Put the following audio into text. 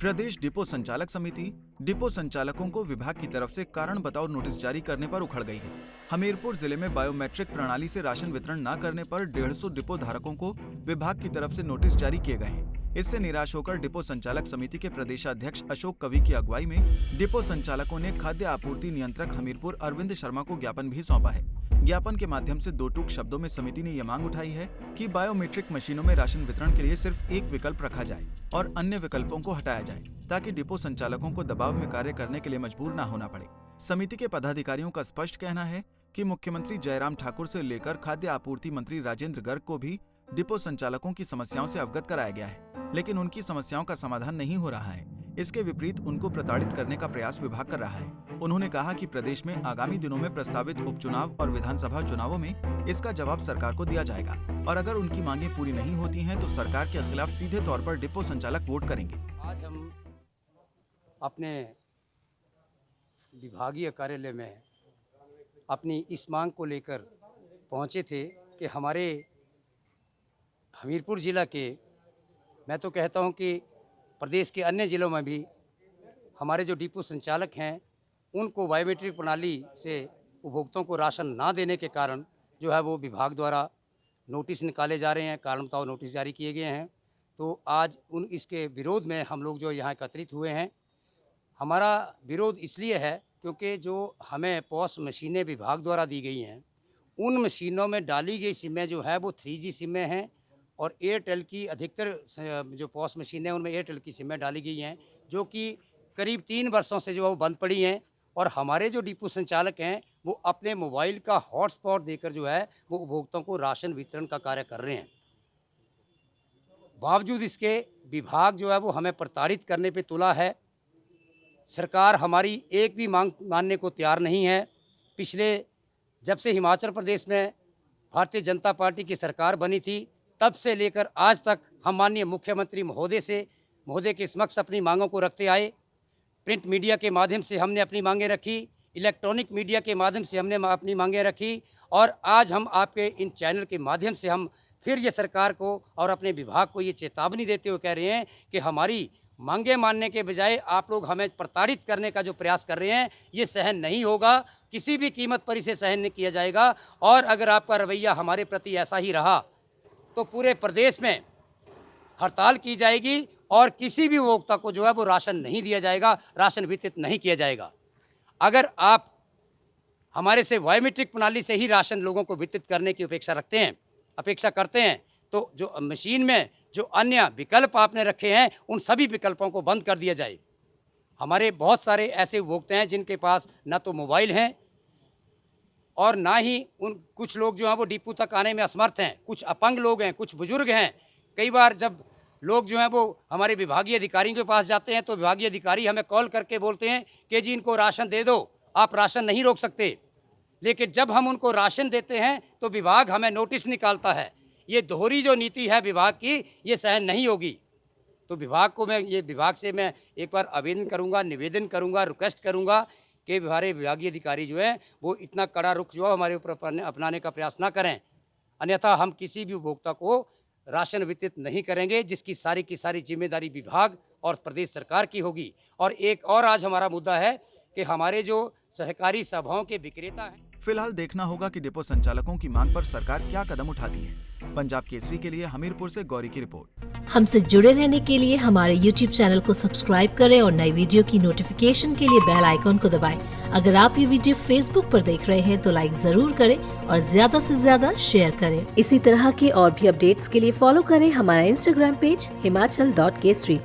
प्रदेश depot संचालक समिति depot संचालकों को विभाग की तरफ से कारण बताओ नोटिस जारी करने पर उखड़ गई है। हमीरपुर जिले में बायोमेट्रिक प्रणाली से राशन वितरण न करने पर 150 डिपो धारकों को विभाग की तरफ से नोटिस जारी किए गए हैं। इससे निराश होकर डिपो संचालक समिति के प्रदेशाध्यक्ष अशोक कवि की अगुवाई में डिपो संचालकों ने खाद्य आपूर्ति नियंत्रक हमीरपुर अरविंद शर्मा को ज्ञापन भी सौंपा है। ज्ञापन के माध्यम से 2 टूक शब्दों में समिति ने यह मांग उठाई है कि बायोमेट्रिक मशीनों में राशन वितरण के लिए सिर्फ एक विकल्प रखा जाए और अन्य विकल्पों को हटाया जाए, ताकि डिपो संचालकों को दबाव में कार्य करने के लिए मजबूर न होना पड़े। समिति के पदाधिकारियों का स्पष्ट कहना है कि मुख्यमंत्री जयराम ठाकुर से लेकर खाद्य आपूर्ति मंत्री राजेंद्र गर्ग को भी डिपो संचालकों की समस्याओं से अवगत कराया गया है, लेकिन उनकी समस्याओं का समाधान नहीं हो रहा है। इसके विपरीत उनको प्रताड़ित करने का प्रयास विभाग कर रहा है। उन्होंने कहा कि प्रदेश में आगामी दिनों में प्रस्तावित उपचुनाव और विधानसभा चुनावों में इसका जवाब सरकार को दिया जाएगा और अगर उनकी मांगें पूरी नहीं होती हैं तो सरकार के खिलाफ सीधे तौर पर डिपो संचालक वोट करेंगे। आज हम अपने विभागीय कार्यालय में अपनी इस मांग को लेकर पहुंचे थे कि हमारे हमीरपुर ज़िला के, मैं तो कहता हूं कि प्रदेश के अन्य ज़िलों में भी हमारे जो डिपो संचालक हैं उनको बायोमेट्रिक प्रणाली से उपभोक्ताओं को राशन ना देने के कारण जो है वो विभाग द्वारा नोटिस निकाले जा रहे हैं, कारण बताओ नोटिस जारी किए गए हैं। तो आज इसके विरोध में हम लोग जो यहाँ एकत्रित हुए हैं। हमारा विरोध इसलिए है क्योंकि जो हमें पॉस मशीनें विभाग द्वारा दी गई हैं उन मशीनों में डाली गई सिमें जो है वो 3G सिमें हैं और एयरटेल की अधिकतर जो पॉस मशीनें उनमें एयरटेल की सिमें डाली गई हैं, जो कि करीब 3 वर्षों से जो है वो बंद पड़ी हैं। और हमारे जो डिपो संचालक हैं वो अपने मोबाइल का हॉटस्पॉट देकर जो है वो उपभोक्ताओं को राशन वितरण का कार्य कर रहे हैं। बावजूद इसके विभाग जो है वो हमें प्रताड़ित करने पे तुला है। सरकार हमारी एक भी मांग मानने को तैयार नहीं है। पिछले जब से हिमाचल प्रदेश में भारतीय जनता पार्टी की सरकार बनी थी तब से लेकर आज तक हम माननीय मुख्यमंत्री महोदय के समक्ष अपनी मांगों को रखते आए। प्रिंट मीडिया के माध्यम से हमने अपनी मांगें रखी, इलेक्ट्रॉनिक मीडिया के माध्यम से हमने अपनी मांगें रखी और आज हम आपके इन चैनल के माध्यम से हम फिर ये सरकार को और अपने विभाग को ये चेतावनी देते हुए कह रहे हैं कि हमारी मांगें मानने के बजाय आप लोग हमें प्रताड़ित करने का जो प्रयास कर रहे हैं ये सहन नहीं होगा, किसी भी कीमत पर इसे सहन नहीं किया जाएगा। और अगर आपका रवैया हमारे प्रति ऐसा ही रहा तो पूरे प्रदेश में हड़ताल की जाएगी और किसी भी उपभोक्ता को जो है वो राशन नहीं दिया जाएगा, राशन वितरित नहीं किया जाएगा। अगर आप हमारे से बायोमेट्रिक प्रणाली से ही राशन लोगों को वितरित करने की अपेक्षा करते हैं तो जो मशीन में जो अन्य विकल्प आपने रखे हैं उन सभी विकल्पों को बंद कर दिया जाए। हमारे बहुत सारे ऐसे उपभोक्ता हैं जिनके पास ना तो मोबाइल हैं और ना ही कुछ लोग जो हैं वो डिपो तक आने में असमर्थ हैं, कुछ अपंग लोग हैं, कुछ बुजुर्ग हैं। कई बार जब लोग जो हैं वो हमारे विभागीय अधिकारियों के पास जाते हैं तो विभागीय अधिकारी हमें कॉल करके बोलते हैं कि जी इनको राशन दे दो, आप राशन नहीं रोक सकते। लेकिन जब हम उनको राशन देते हैं तो विभाग हमें नोटिस निकालता है। ये दोहरी जो नीति है विभाग की ये सहन नहीं होगी। तो विभाग से मैं एक बार निवेदन करूँगा, रिक्वेस्ट करूँगा कि हमारे विभागीय अधिकारी जो हैं वो इतना कड़ा रुख जो है हमारे ऊपर अपनाने का प्रयास ना करें, अन्यथा हम किसी भी उपभोक्ता को राशन वितरित नहीं करेंगे, जिसकी सारी की सारी जिम्मेदारी विभाग और प्रदेश सरकार की होगी। और एक और आज हमारा मुद्दा है कि हमारे जो सहकारी सभाओं के विक्रेता हैं। फिलहाल देखना होगा कि डिपो संचालकों की मांग पर सरकार क्या कदम उठाती है। पंजाब केसरी के लिए हमीरपुर से गौरी की रिपोर्ट। हमसे जुड़े रहने के लिए हमारे YouTube चैनल को सब्सक्राइब करें और नई वीडियो की नोटिफिकेशन के लिए बेल आइकॉन को दबाएं। अगर आप ये वीडियो Facebook पर देख रहे हैं तो लाइक जरूर करें और ज्यादा से ज्यादा शेयर करें। इसी तरह के और भी अपडेट्स के लिए फॉलो करें हमारा Instagram पेज himachal.kesari।